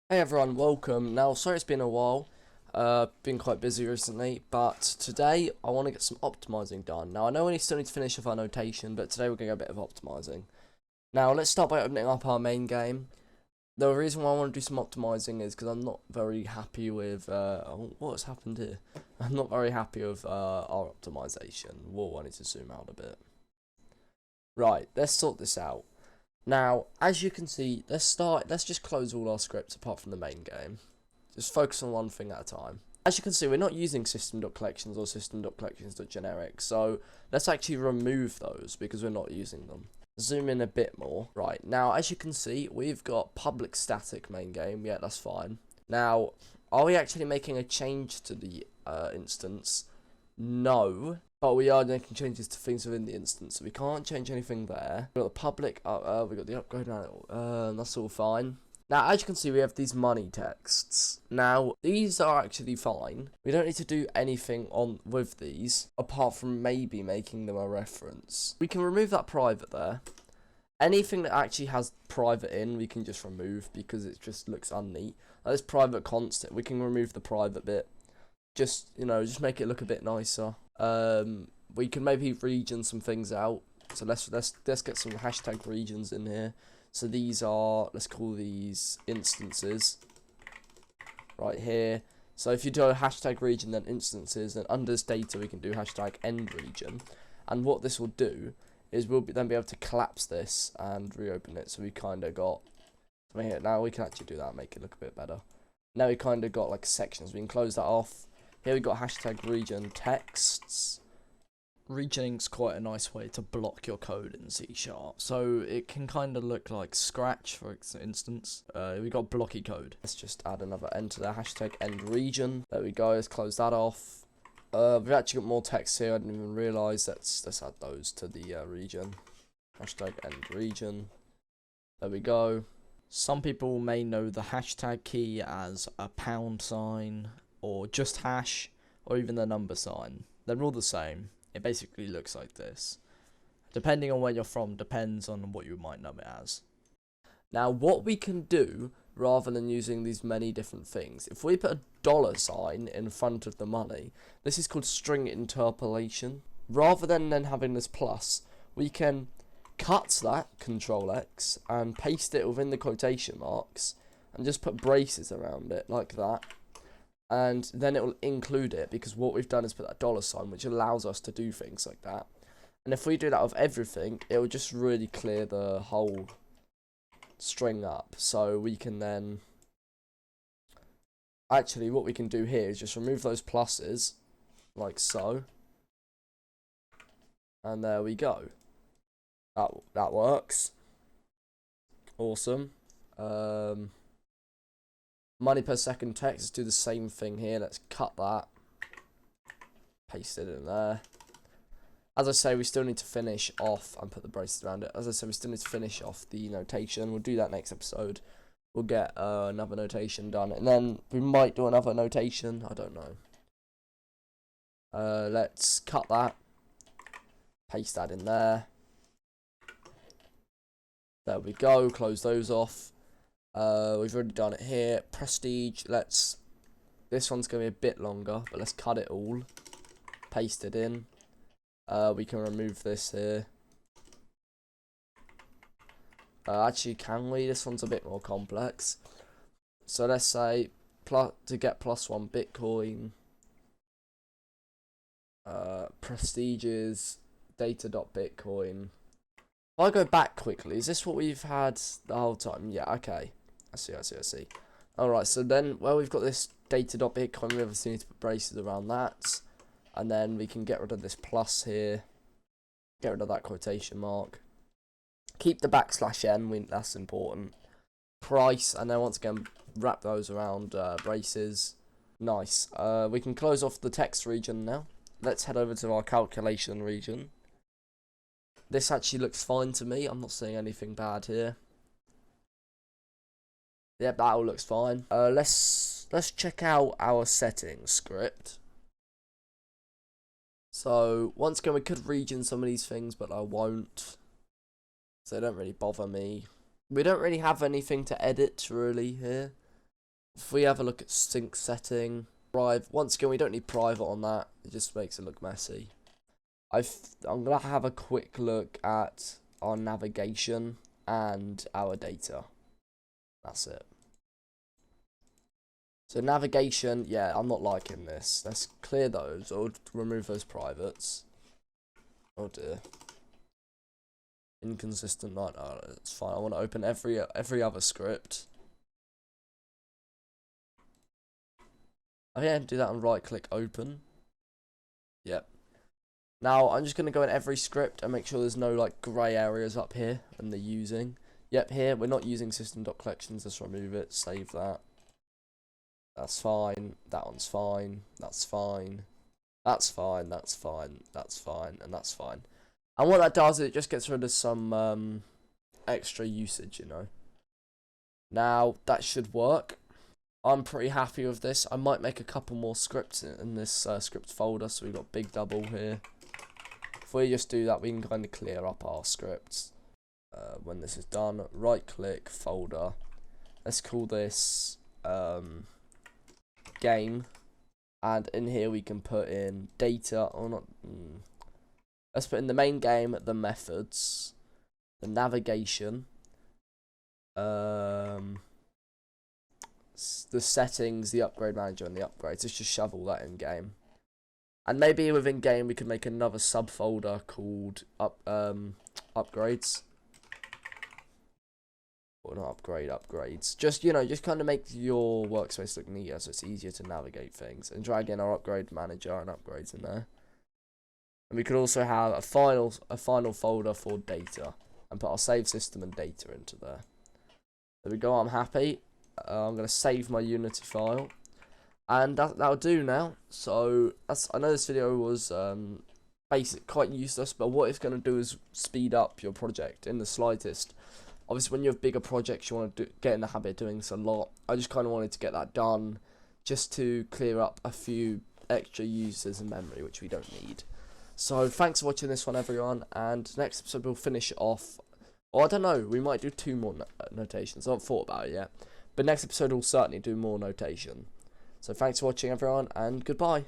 Hey everyone, welcome. Now, sorry it's been a while. Been quite busy recently, but today I want to get some optimizing done. Now, I know we still need to finish off our notation, but today we're going to get a bit of optimizing. Now, let's start by opening up our main game. The reason why I want to do some optimizing is because I'm not very happy with, what's happened here? I'm not very happy with our optimization. Whoa, I need to zoom out a bit. Right, let's sort this out. Now, as you can see, let's just close all our scripts apart from the main game. Just focus on one thing at a time. As you can see, we're not using system.collections or system.collections.generic, so let's actually remove those because we're not using them. Zoom in a bit more. Right, now, as you can see, we've got public static main game. Yeah, that's fine. Now, are we actually making a change to the instance? No. But we are making changes to things within the instance, so we can't change anything there. We've got the public, we got the upgrade now, that's all fine. Now, as you can see, we have these money texts. Now, these are actually fine. We don't need to do anything with these, apart from maybe making them a reference. We can remove that private there. Anything that actually has private in, we can just remove, because it just looks unneat. Like this private constant, we can remove the private bit. Just, just make it look a bit nicer. We can maybe region some things out. So let's get some hashtag regions in here. So these are, let's call these instances right here. So if you do a hashtag region then instances, then under this data we can do hashtag end region. And what this will do is we'll then be able to collapse this and reopen it. So we kind of got, now we can actually do that, make it look a bit better. Now we kind of got like sections. We can close that off. Here we got hashtag region texts. Regioning's quite a nice way to block your code in C#. So it can kind of look like Scratch, for instance. We got blocky code. Let's just add another end to the hashtag end region. There we go. Let's close that off. We've actually got more text here. I didn't even realise. Let's add those to the region. Hashtag end region. There we go. Some people may know the hashtag key as a £, or just hash, or even the number sign. They're all the same. It basically looks like this. Depending on where you're from, depends on what you might know it as. Now, what we can do, rather than using these many different things, if we put a $sign in front of the money, this is called string interpolation. Rather than then having this plus, we can cut that, Control X, and paste it within the quotation marks, and just put braces around it, like that. And then it will include it, because what we've done is put that $sign, which allows us to do things like that. And if we do that with everything, it will just really clear the whole string up. So we can then, actually what we can do here is just remove those pluses, like so. And there we go. That works. Awesome. Money per second text, let's do the same thing here. Let's cut that. Paste it in there. As I say, we still need to finish off and put the braces around it. As I said, we still need to finish off the notation. We'll do that next episode. We'll get another notation done. And then we might do another notation. I don't know. Let's cut that. Paste that in there. There we go. Close those off. We've already done it here. Prestige, this one's going to be a bit longer, but let's cut it all. Paste it in. We can remove this here. Actually, can we? This one's a bit more complex. So let's say, to get +1 Bitcoin, prestiges, data.bitcoin. If I go back quickly, is this what we've had the whole time? Yeah, okay. I see. Alright, so then, well, we've got this data.bitcoin, we obviously need to put braces around that. And then we can get rid of this plus here. Get rid of that quotation mark. Keep the \n, that's important. Price, and then once again, wrap those around braces. Nice. We can close off the text region now. Let's head over to our calculation region. This actually looks fine to me. I'm not seeing anything bad here. Yep, that all looks fine. Let's check out our settings script. So once again, we could region some of these things, but I won't. So they don't really bother me. We don't really have anything to edit really here. If we have a look at sync setting, once again, we don't need private on that. It just makes it look messy. I'm going to have a quick look at our navigation and our data. That's it. So navigation, yeah, I'm not liking this. Let's clear those or remove those privates. Oh dear. Inconsistent, no, it's fine. I want to open every other script. Okay, do that and right click open. Yep. Now I'm just going to go in every script and make sure there's no like grey areas up here and they're using. Yep, here we're not using system.collections. Let's remove it, save that. That's fine. That one's fine. That's fine. That's fine. That's fine. That's fine. And that's fine. And what that does is it just gets rid of some extra usage, you know. Now that should work. I'm pretty happy with this. I might make a couple more scripts in this script folder. So we've got big double here. If we just do that, we can kind of clear up our scripts. When this is done, right click, folder. Let's call this game. And in here we can put in data, or not. Let's put in the main game, the methods, the navigation, the settings, the upgrade manager, and the upgrades. Let's just shove all that in game. And maybe within game we could make another subfolder called upgrades. Or not upgrades. Just, you know, just kind of make your workspace look neater so it's easier to navigate things. And drag in our upgrade manager and upgrades in there. And we could also have a final folder for data. And put our save system and data into there. There we go, I'm happy. I'm going to save my Unity file. And that'll do now. So I know this video was quite useless, but what it's going to do is speed up your project in the slightest. Obviously, when you have bigger projects, you want to get in the habit of doing this a lot. I just kind of wanted to get that done, just to clear up a few extra uses in memory, which we don't need. So thanks for watching this one, everyone. And next episode we'll finish off. Or I don't know, we might do 2 more notations. I haven't thought about it yet. But next episode we'll certainly do more notation. So thanks for watching, everyone, and goodbye.